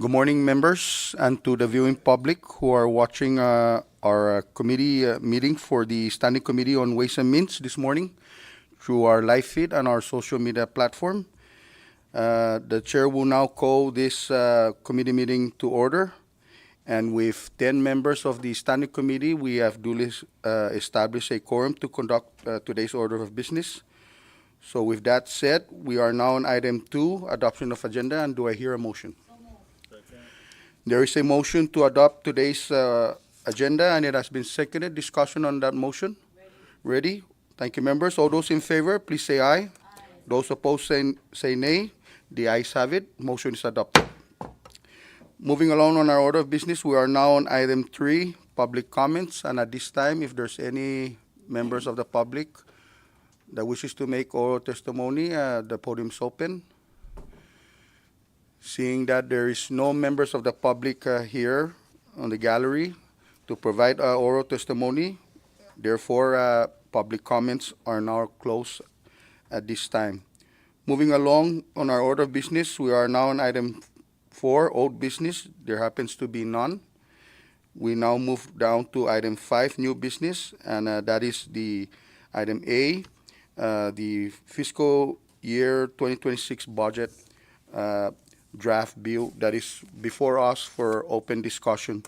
Good morning, members, and to the viewing public who are watching our committee meeting for the Standing Committee on Ways and Means this morning through our live feed and our social media platform. The chair will now call this committee meeting to order. And with 10 members of the Standing Committee, we have duly established a quorum to conduct today's order of business. So with that said, we are now on item 2, adoption of agenda, and do I hear a motion? There is a motion to adopt today's agenda, and it has been seconded. Discussion on that motion? Ready? Thank you, members. All those in favor, please say aye. Those opposed, say nay. The ayes have it. Motion is adopted. Moving along on our order of business, we are now on item 3, public comments. And at this time, if there's any members of the public that wishes to make oral testimony, the podium is open. Seeing that there is no members of the public here on the gallery to provide oral testimony, therefore public comments are now closed at this time. Moving along on our order of business, we are now on item 4, old business. There happens to be none. We now move down to item 5, new business, and that is the item A, the fiscal year 2026 budget draft bill that is before us for open discussion.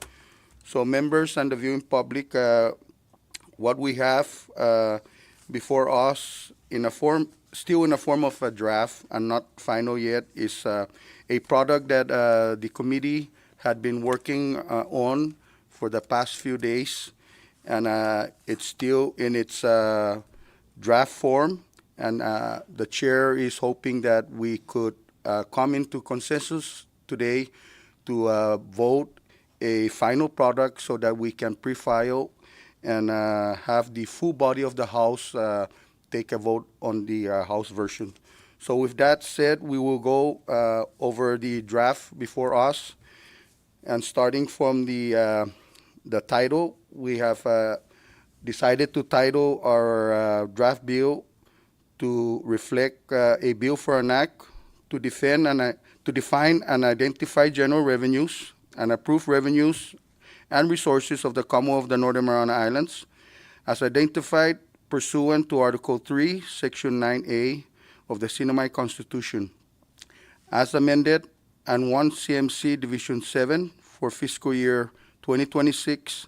So members and the viewing public, what we have before us still in a form of a draft and not final yet is a product that the committee had been working on for the past few days, and it's still in its draft form, and the chair is hoping that we could come into consensus today to vote a final product so that we can pre-file and have the full body of the House take a vote on the House version. So with that said, we will go over the draft before us, and starting from the title, we have decided to title our draft bill to reflect a bill for an act to define and identify general revenues and approve revenues and resources of the Commonwealth of the Northern Mariana Islands as identified pursuant to Article 3, Section 9A of the Sinamay Constitution, as amended, and 1 CMC Division 7 for fiscal year 2026,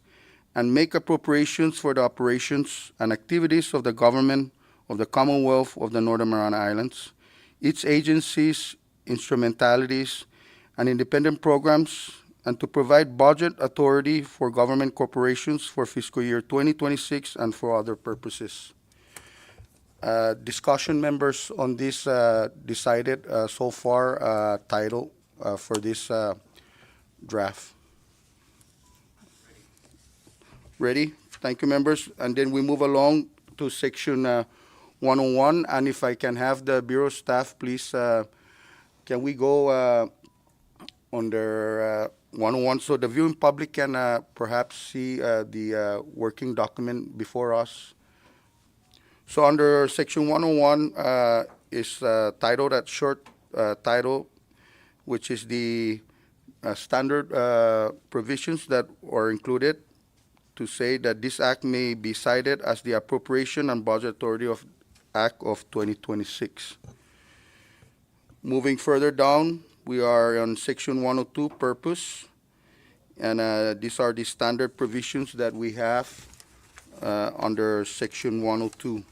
and make appropriations for the operations and activities of the government of the Commonwealth of the Northern Mariana Islands, its agencies, instrumentalities, and independent programs, and to provide budget authority for government corporations for fiscal year 2026 and for other purposes. Discussion, members, on this decided so far title for this draft. Ready? Thank you, members. And then we move along to section 101, and if I can have the Bureau staff, please, can we go under 101 so the viewing public can perhaps see the working document before us. So under section 101 is titled at short title, which is the standard provisions that are included to say that this act may be cited as the appropriation and budget authority of Act of 2026. Moving further down, we are on section 102, purpose, and these are the standard provisions that we have under section 102.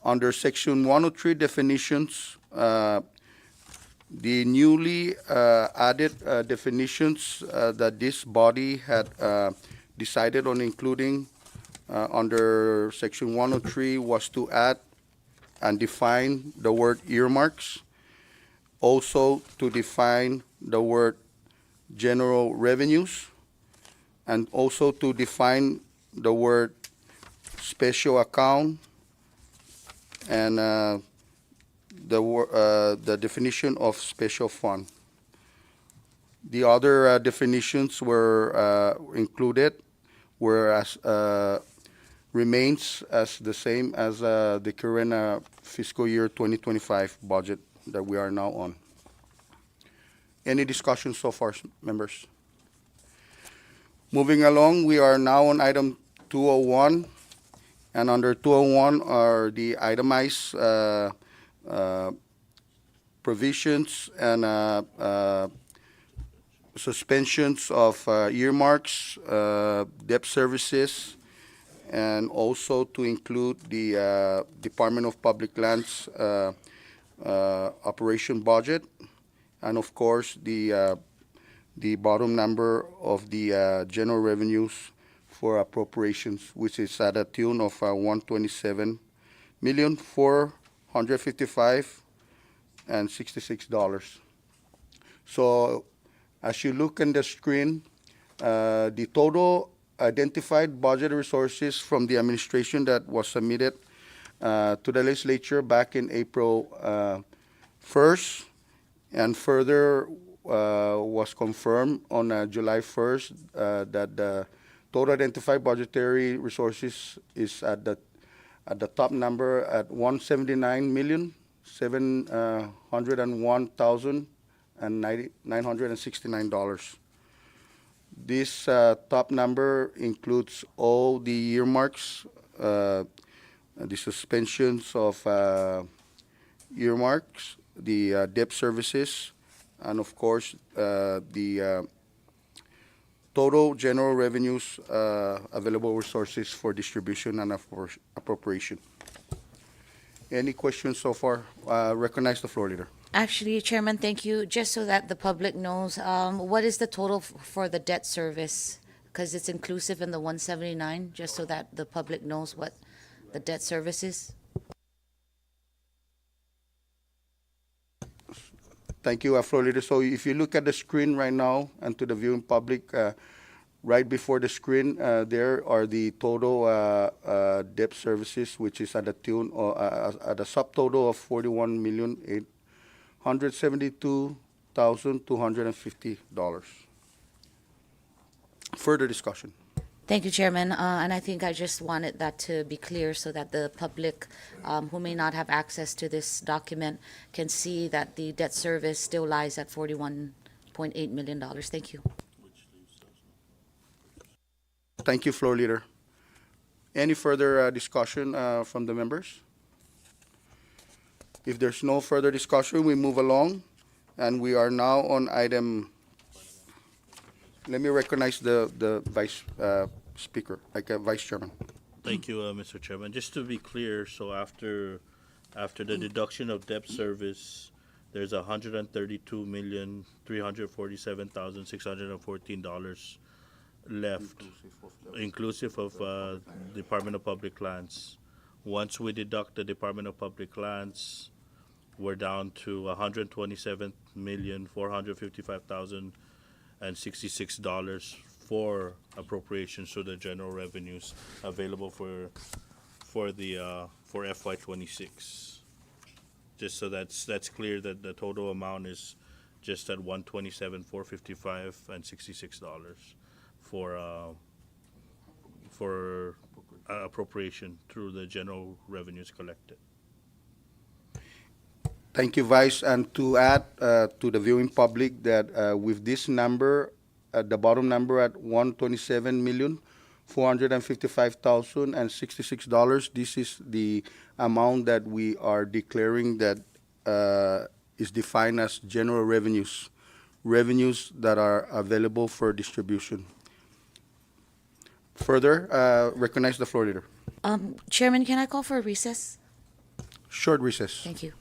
Under section 103, definitions, the newly added definitions that this body had decided on including under section 103 was to add and define the word earmarks, also to define the word general revenues, and also to define the word special account, and the definition of special fund. The other definitions were included, whereas remains as the same as the current fiscal year 2025 budget that we are now on. Any discussion so far, members? Moving along, we are now on item 201, and under 201 are the itemized uh, provisions and suspensions of earmarks, debt services, and also to include the Department of Public Lands operation budget, and of course the bottom number of the general revenues for appropriations, which is at a tune of 127,455 and $66. So as you look on the screen, the total identified budget resources from the administration that was submitted to the legislature back in April 1st, and further was confirmed on July 1st that the total identified budgetary resources is at the top number at 179,701,969. This top number includes all the earmarks, the suspensions of earmarks, the debt services, and of course the total general revenues available resources for distribution and appropriation. Any questions so far? Recognize the floor, leader. Actually, Chairman, thank you. Just so that the public knows, what is the total for the debt service? Because it's inclusive in the 179, just so that the public knows what the debt service is. Thank you, floor leader. So if you look at the screen right now and to the viewing public, right before the screen, there are the total debt services, which is at a tune at a subtotal of $41,872,250. Further discussion. Thank you, Chairman. And I think I just wanted that to be clear so that the public who may not have access to this document can see that the debt service still lies at $41.8 million. Thank you. Thank you, floor leader. Any further discussion from the members? If there's no further discussion, we move along, and we are now on item. Let me recognize the vice speaker, vice chairman. Thank you, Mr. Chairman. Just to be clear, so after the deduction of debt service, there's $132,347,614 left, inclusive of Department of Public Lands. Once we deduct the Department of Public Lands, we're down to $127,455,066 for appropriations to the general revenues available for FY26. Just so that's clear that the total amount is just at $127,455 and $66 for appropriation through the general revenues collected. Thank you, Vice. And to add to the viewing public that with this number, at the bottom number at $127,455,066, this is the amount that we are declaring that is defined as general revenues, revenues that are available for distribution. Further, recognize the floor leader. Chairman, can I call for a recess? Short recess. Thank you.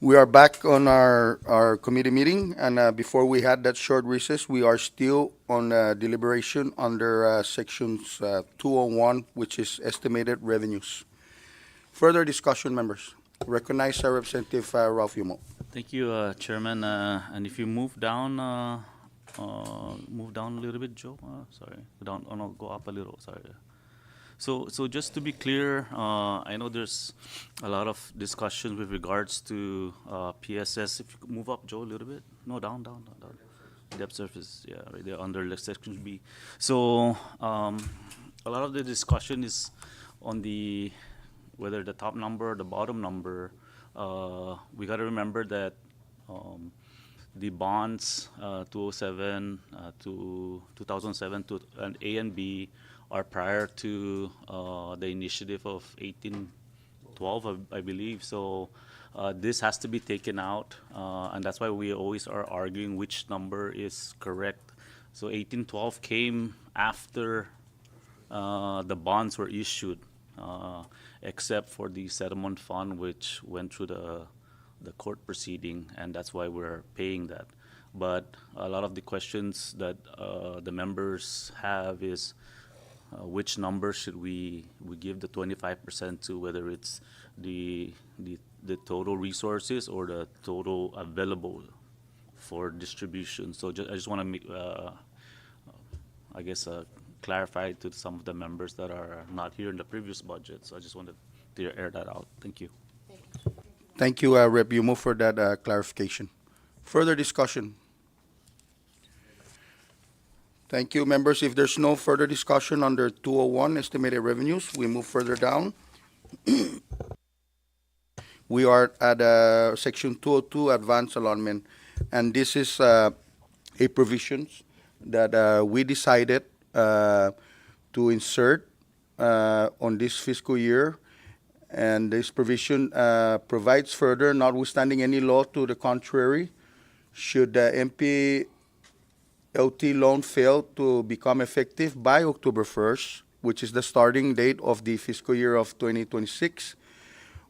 We are back on our committee meeting, and before we had that short recess, we are still on deliberation under sections 201, which is estimated revenues. Further discussion, members. Recognize Representative Ralph Yumo. Thank you, Chairman. And if you move down a little bit, Joe. Sorry, down. Oh no, go up a little. Sorry. So just to be clear, I know there's a lot of discussion with regards to PSS. If you could move up, Joe, a little bit. No, down. Depth surface, yeah, right there under section B. So a lot of the discussion is on the whether the top number or the bottom number. We got to remember that the bonds 207 to 2007 to and A and B are prior to the initiative of 1812, I believe. So this has to be taken out, and that's why we always are arguing which number is correct. So 1812 came after the bonds were issued, except for the settlement fund, which went through the court proceeding, and that's why we're paying that. But a lot of the questions that the members have is which number should we give the 25% to, whether it's the total resources or the total available for distribution. So I just want to make, I guess, clarify to some of the members that are not here in the previous budget. So I just wanted to air that out. Thank you. Thank you, Rep. Yumo, for that clarification. Further discussion. Thank you, members. If there's no further discussion under 201, estimated revenues, we move further down. We are at section 202, advance allotment. And this is a provision that we decided to insert on this fiscal year. And this provision provides further, notwithstanding any law to the contrary, should the MPLT loan fail to become effective by October 1st, which is the starting date of the fiscal year of 2026,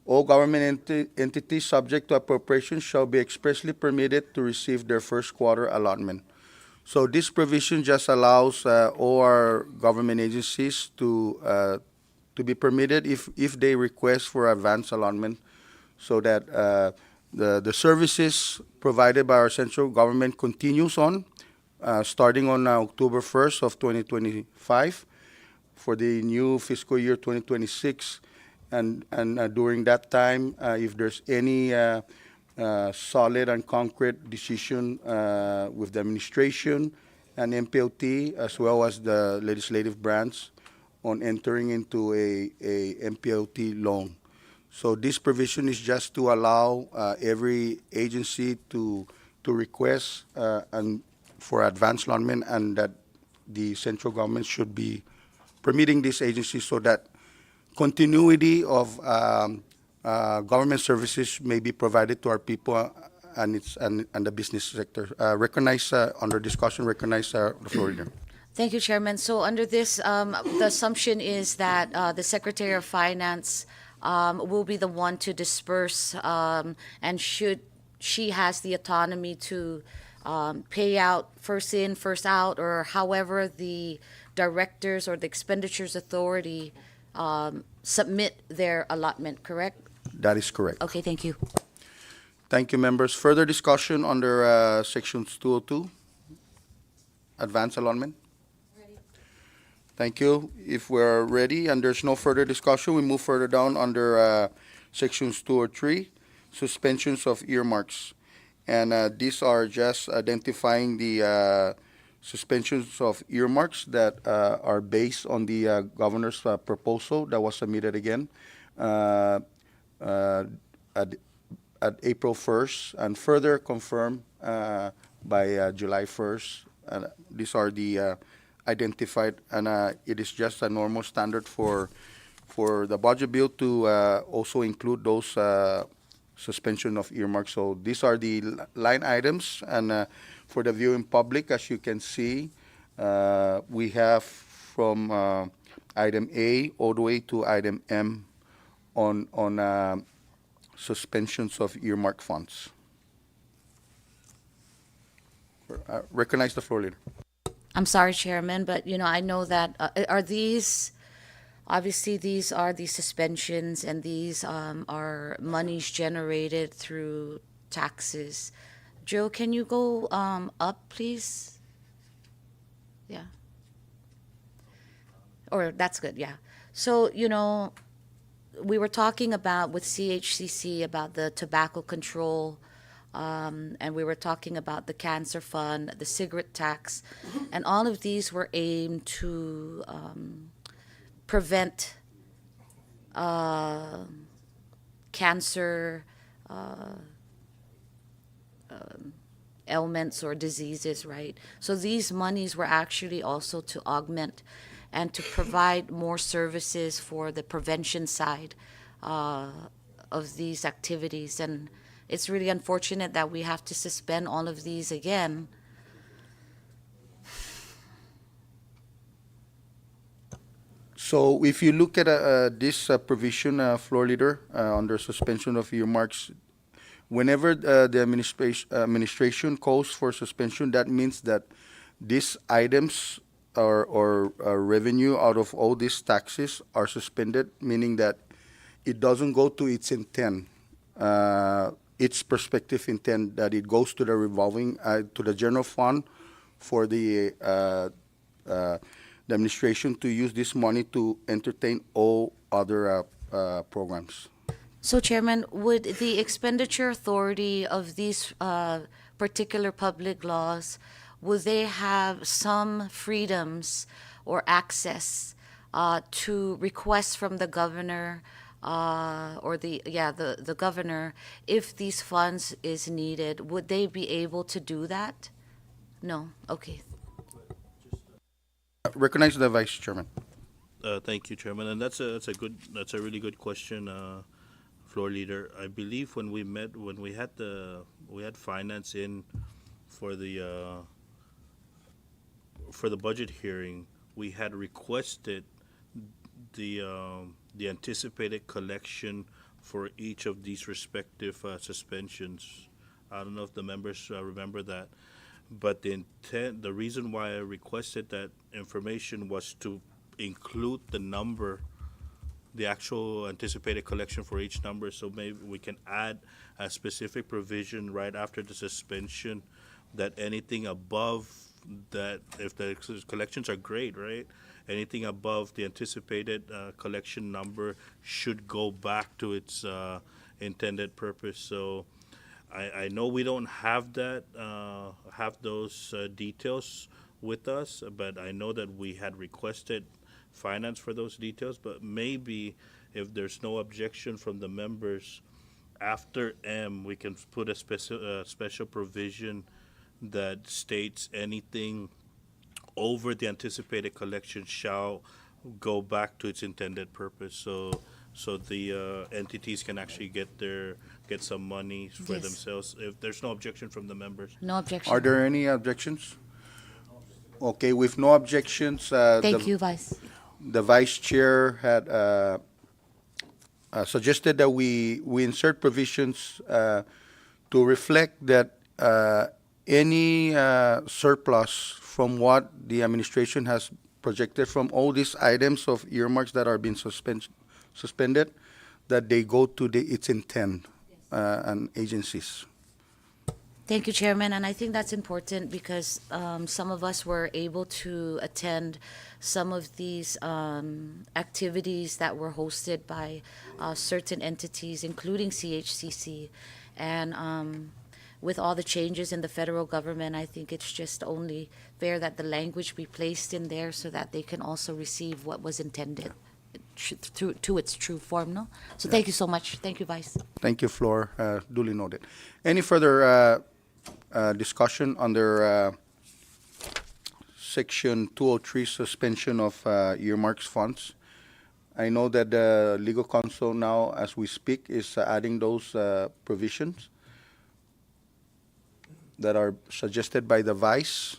all government entities subject to appropriation shall be expressly permitted to receive their first quarter allotment. So this provision just allows all our government agencies to be permitted if they request for advance allotment, so that the services provided by our central government continues on, starting on October 1st of 2025 for the new fiscal year 2026. And during that time, if there's any solid and concrete decision with the administration and MPLT, as well as the legislative branch, on entering into a MPLT loan. So this provision is just to allow every agency to request and for advance allotment, and that the central government should be permitting these agencies so that continuity of government services may be provided to our people and the business sector. Recognize under discussion. Recognize the floor leader. Thank you, Chairman. So under this, the assumption is that the Secretary of Finance will be the one to disperse, and she has the autonomy to pay out first in, first out, or however the directors or the expenditures authority submit their allotment, correct? That is correct. Okay, thank you. Thank you, members. Further discussion under sections 202, advance allotment. Thank you. If we're ready and there's no further discussion, we move further down under sections 2 or 3, suspensions of earmarks. And these are just identifying the suspensions of earmarks that are based on the governor's proposal that was submitted again at April 1st and further confirmed by July 1st. These are the identified, and it is just a normal standard for the budget bill to also include those suspension of earmarks. So these are the line items, and for the viewing public, as you can see, we have from item A all the way to item M on suspensions of earmark funds. Recognize the floor leader. I'm sorry, Chairman, but I know that are these obviously these are the suspensions, and these are monies generated through taxes. Joe, can you go up, please? Yeah. Or that's good, yeah. So, we were talking about with CHCC about the tobacco control, and we were talking about the cancer fund, the cigarette tax, and all of these were aimed to prevent cancer ailments or diseases, right? So these monies were actually also to augment and to provide more services for the prevention side of these activities. And it's really unfortunate that we have to suspend all of these again. So if you look at this provision, floor leader, under suspension of earmarks, whenever the administration calls for suspension, that means that these items or revenue out of all these taxes are suspended, meaning that it doesn't go to its intent, its prospective intent, that it goes to the revolving, to the general fund for the administration to use this money to entertain all other programs. So, Chairman, would the expenditure authority of these particular public laws, would they have some freedoms or access to request from the governor or the governor if these funds is needed? Would they be able to do that? No. Okay. Recognize the Vice Chairman. Thank you, Chairman. And that's a really good question, floor leader. I believe when we met, when we had finance in for the budget hearing, we had requested the anticipated collection for each of these respective suspensions. I don't know if the members remember that, but the reason why I requested that information was to include the actual anticipated collection for each number, so maybe we can add a specific provision right after the suspension that anything above that, if the collections are great, right? Anything above the anticipated collection number should go back to its intended purpose. So I know we don't have those details with us, but I know that we had requested finance for those details. But maybe if there's no objection from the members, after M, we can put a special provision that states anything over the anticipated collection shall go back to its intended purpose. So the entities can actually get some money for Yes. themselves. If there's no objection from the members. No objection. Are there any objections? Okay, with no objections, Thank you, Vice. the Vice Chair had suggested that we insert provisions to reflect that any surplus from what the administration has projected from all these items of earmarks that are being suspended, that they go to its intent and agencies. Thank you, Chairman, and I think that's important because some of us were able to attend some of these activities that were hosted by certain entities, including CHCC. And with all the changes in the federal government, I think it's just only fair that the language be placed in there so that they can also receive what was intended to its true form, no? So thank you so much. Thank you, Vice. Thank you, Floor. Duly noted. Any further discussion under Section 203, suspension of earmarks funds? I know that the legal counsel now, as we speak, is adding those provisions that are suggested by the Vice.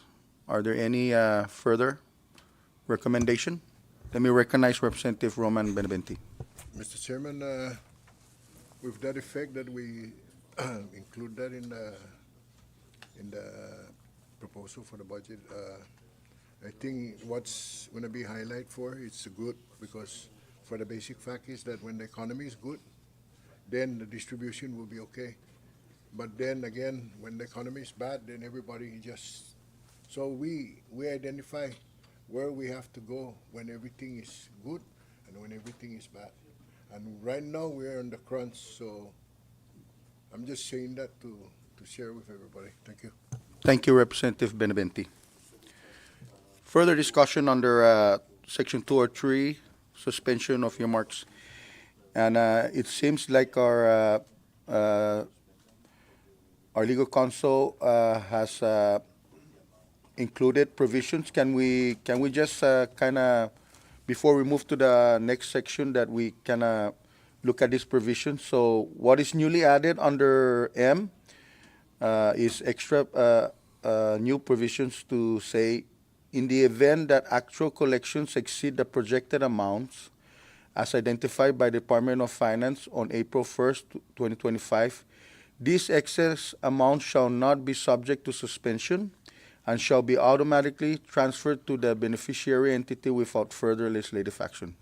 Are there any further recommendation? Let me recognize Representative Roman Beneventi. Mr. Chairman, with that effect that we include that in the proposal for the budget. I think what's going to be highlight for it's good because for the basic fact is that when the economy is good, then the distribution will be okay. But then again, when the economy is bad, then everybody just so we identify where we have to go when everything is good and when everything is bad. And right now we're on the crunch, so I'm just saying that to share with everybody. Thank you. Thank you, Representative Benavente. Further discussion under Section 203, suspension of earmarks. And it seems like our legal counsel has included provisions. Can we just kind of, before we move to the next section, that we kind of look at this provision? So what is newly added under M is extra new provisions to say, in the event that actual collections exceed the projected amounts as identified by the Department of Finance on April 1st, 2025, these excess amounts shall not be subject to suspension and shall be automatically transferred to the beneficiary entity without further legislative action.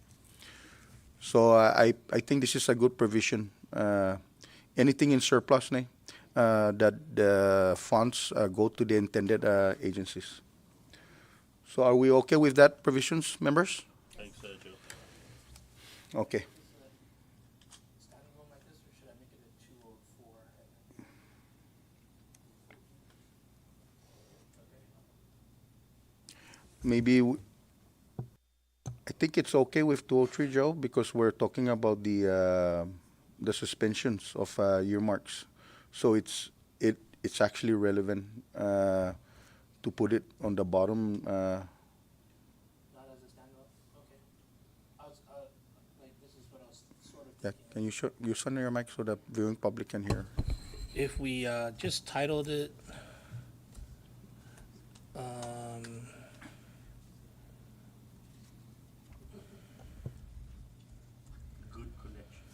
So I think this is a good provision. Anything in surplus, that the funds go to the intended agencies. So are we okay with that provisions, members? Thanks, Joe. Okay. Standalone like this, or should I make it a 204? Maybe, I think it's okay with 203, Joe, because we're talking about the suspensions of earmarks. So it's actually relevant to put it on the bottom. Not as a standalone? Okay. Like, this is what I was sort of Yeah, thinking. can you turn your mic so the viewing public can hear? If we just titled it, Good connection.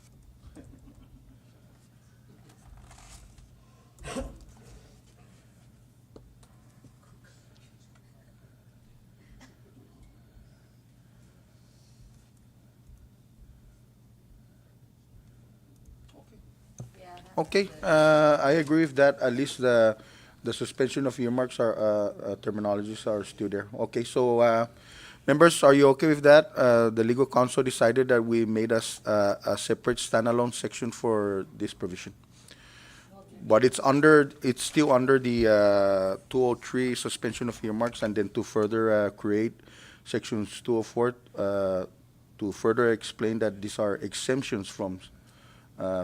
Okay, I agree with that. At least the suspension of earmarks are terminologies are still there. Okay, so members, are you okay with that? The legal counsel decided that we made us a separate standalone section for this provision. But it's still under the 203 suspension of earmarks, and then to further create sections 204 to further explain that these are exemptions from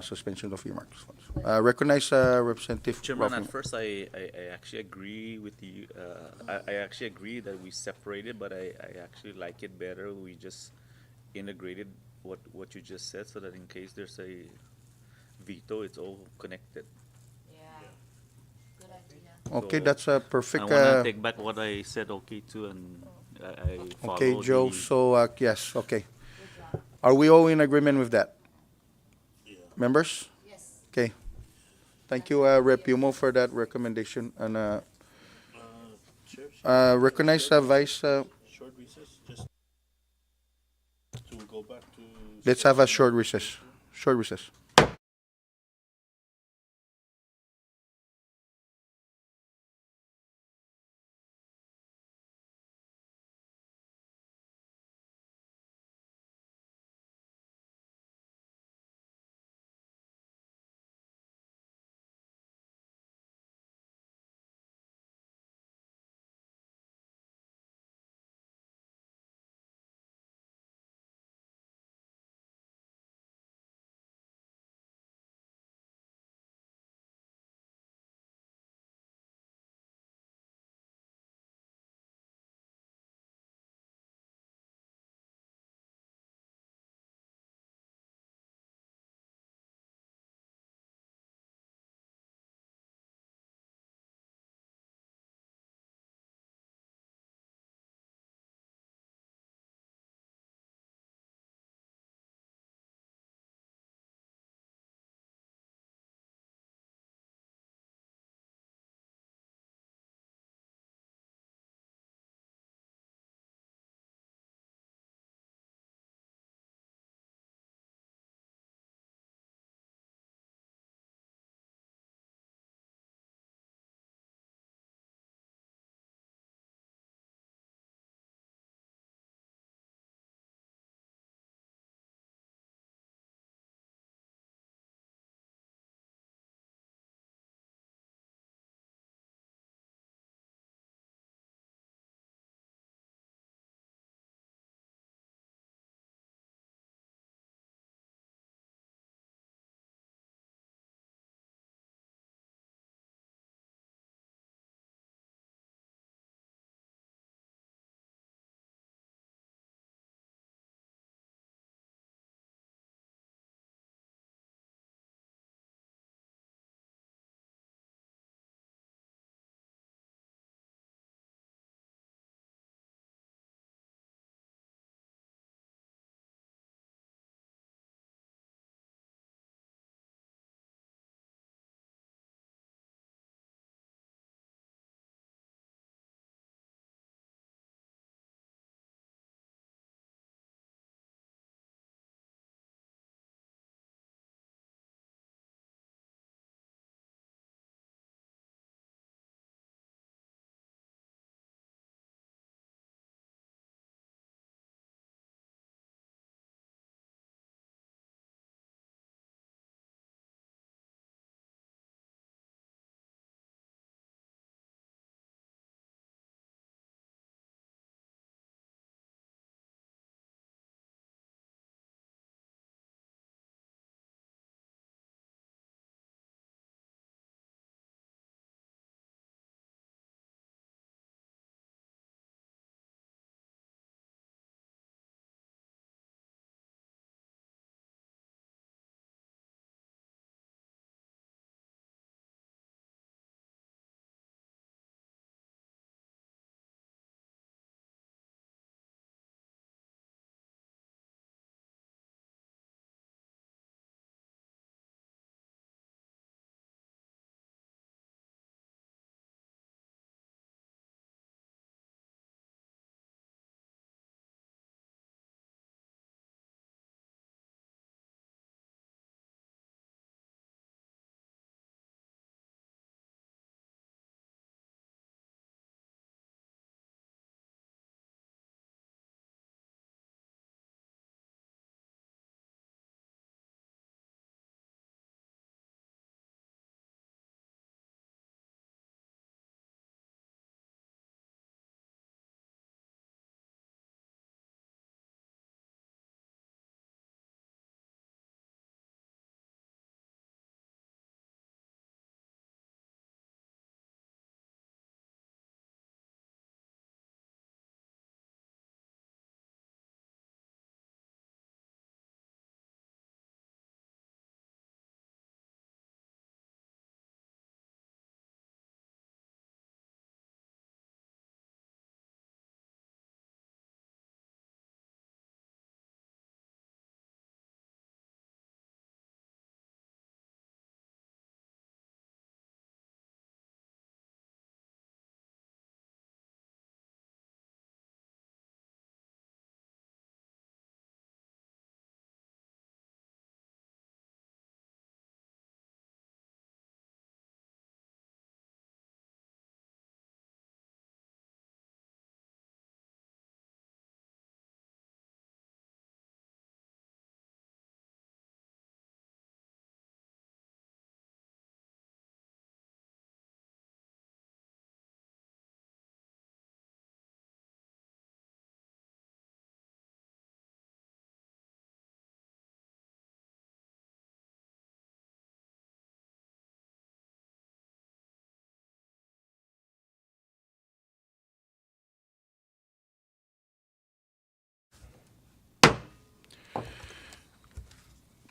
suspension of earmarks. Recognize Representative Chairman, Ralph. at first I actually agree with you. I actually agree that we separated, but I actually like it better. We just integrated what you just said, so that in case there's a veto, it's all connected. Yeah. Good idea. Okay, So that's a perfect. I want to take back what I said okay to, and I follow Okay, Joe. the- So yes, okay. Good job. Are we all in agreement with that, Yeah. members? Yes. Okay. Thank you, Rep. Yumo, for that recommendation, and Chair, recognize Vice. short recess, just so we go back to. Let's have a short recess. Short recess.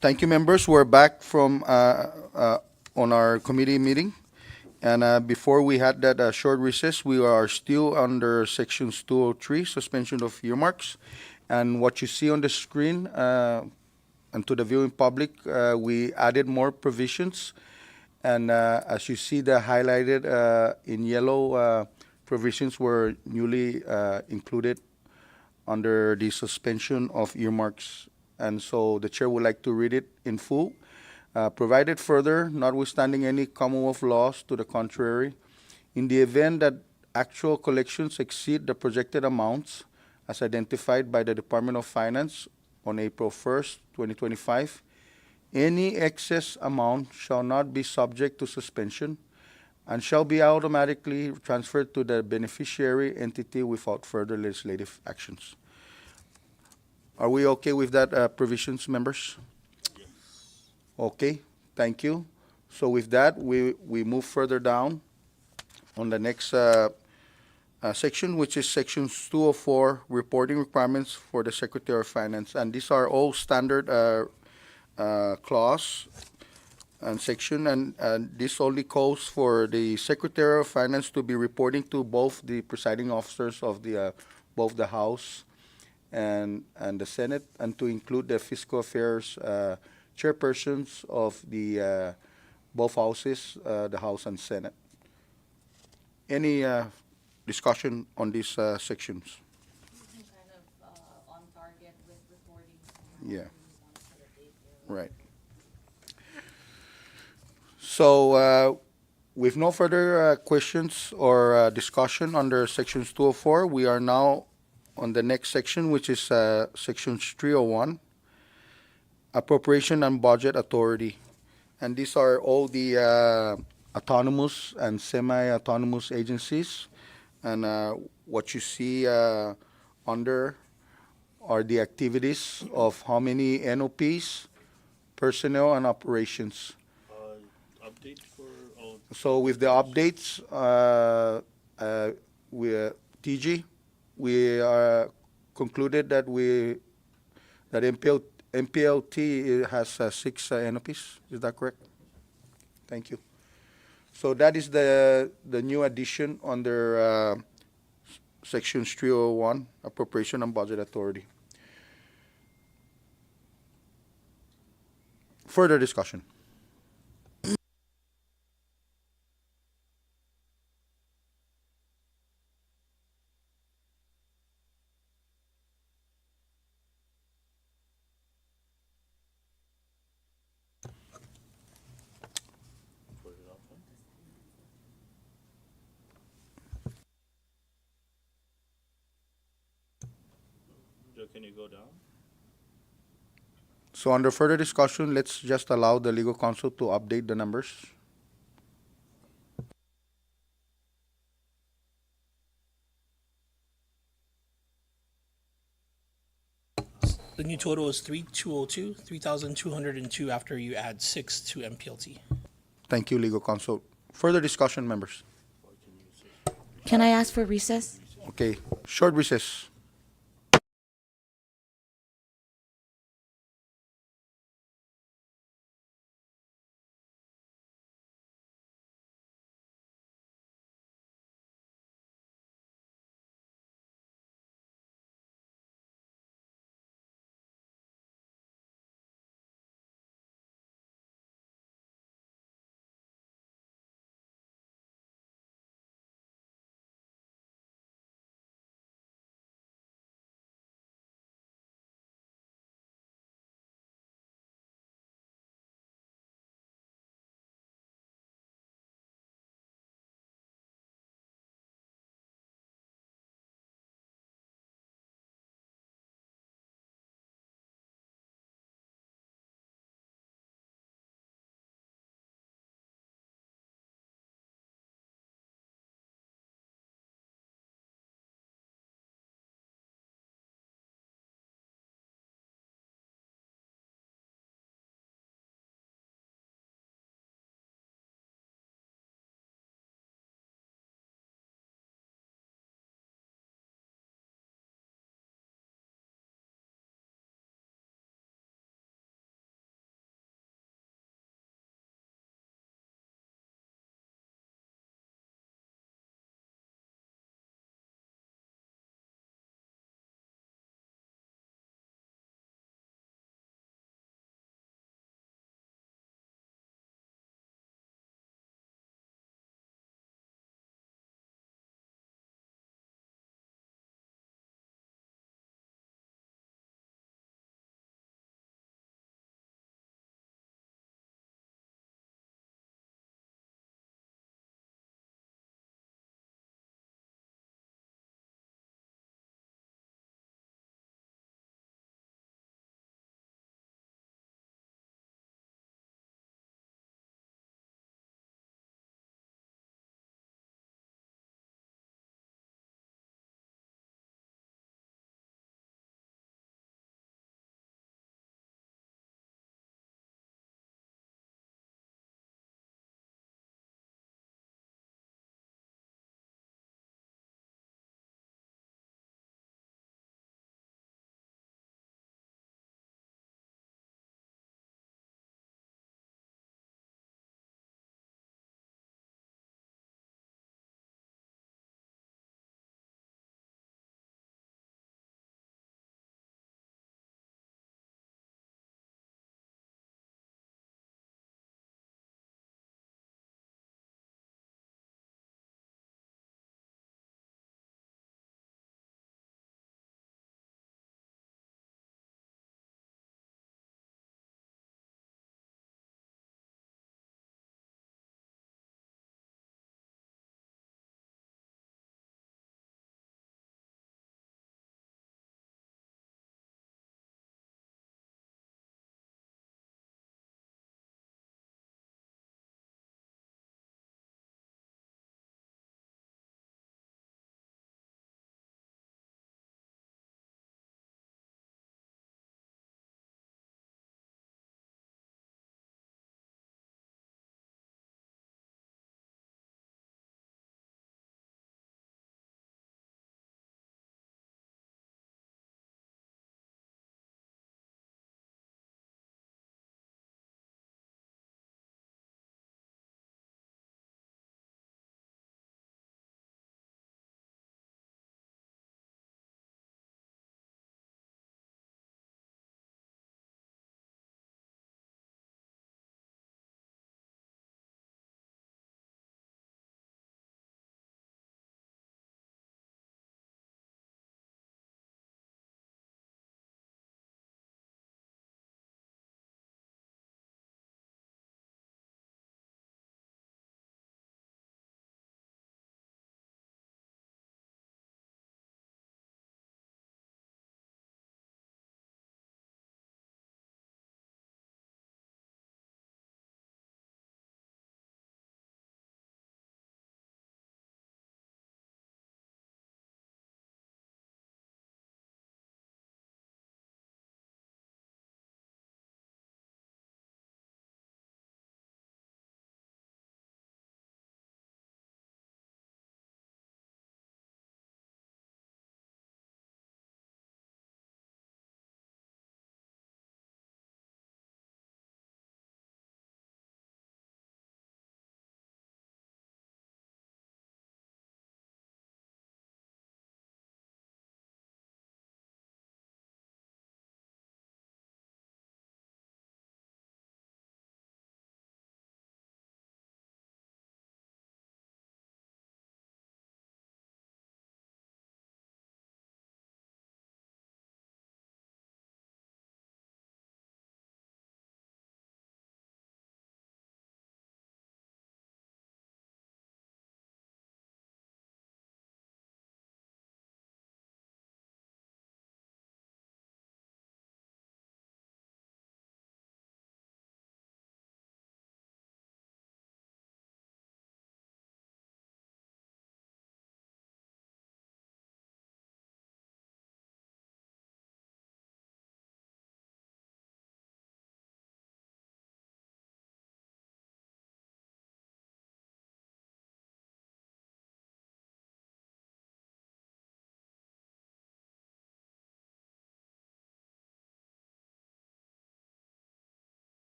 Thank you, members. We're back from on our committee meeting. And before we had that short recess, we are still under sections 203, suspension of earmarks. And what you see on the screen and to the viewing public, we added more provisions. And as you see, the highlighted in yellow provisions were newly included under the suspension of earmarks. And so the chair would like to read it in full. Provided further, notwithstanding any Commonwealth laws to the contrary, in the event that actual collections exceed the projected amounts as identified by the Department of Finance on April 1st, 2025, any excess amount shall not be subject to suspension and shall be automatically transferred to the beneficiary entity without further legislative actions. Are we okay with that provisions, members? Okay, thank you. So with that, we move further down on the next section, which is sections 204, reporting requirements for the Secretary of Finance. And these are all standard clause and section, and this only calls for the Secretary of Finance to be reporting to both the presiding officers of the both the House and the Senate, and to include the fiscal affairs chairpersons of the both houses, the House and Senate. Any discussion on these sections? Kind of on target with reporting. Yeah. Right. So with no further questions or discussion under sections 204, we are now on the next section, which is section 301, appropriation and budget authority. And these are all the autonomous and semi-autonomous agencies. And what you see under are the activities of how many NOPs, personnel, and operations. Update for all. So with the updates, TG, we concluded that that MPLT has 6 NOPs. Is that correct? Thank you. So that is the new addition under section 301, appropriation and budget authority. Further discussion. Joe, can you go down? So under further discussion, let's just allow the legal counsel to update the numbers. The new total is 3,202, 3,202 after you add 6 to MPLT. Thank you, legal counsel. Further discussion, members. Can I ask for recess? Okay, short recess.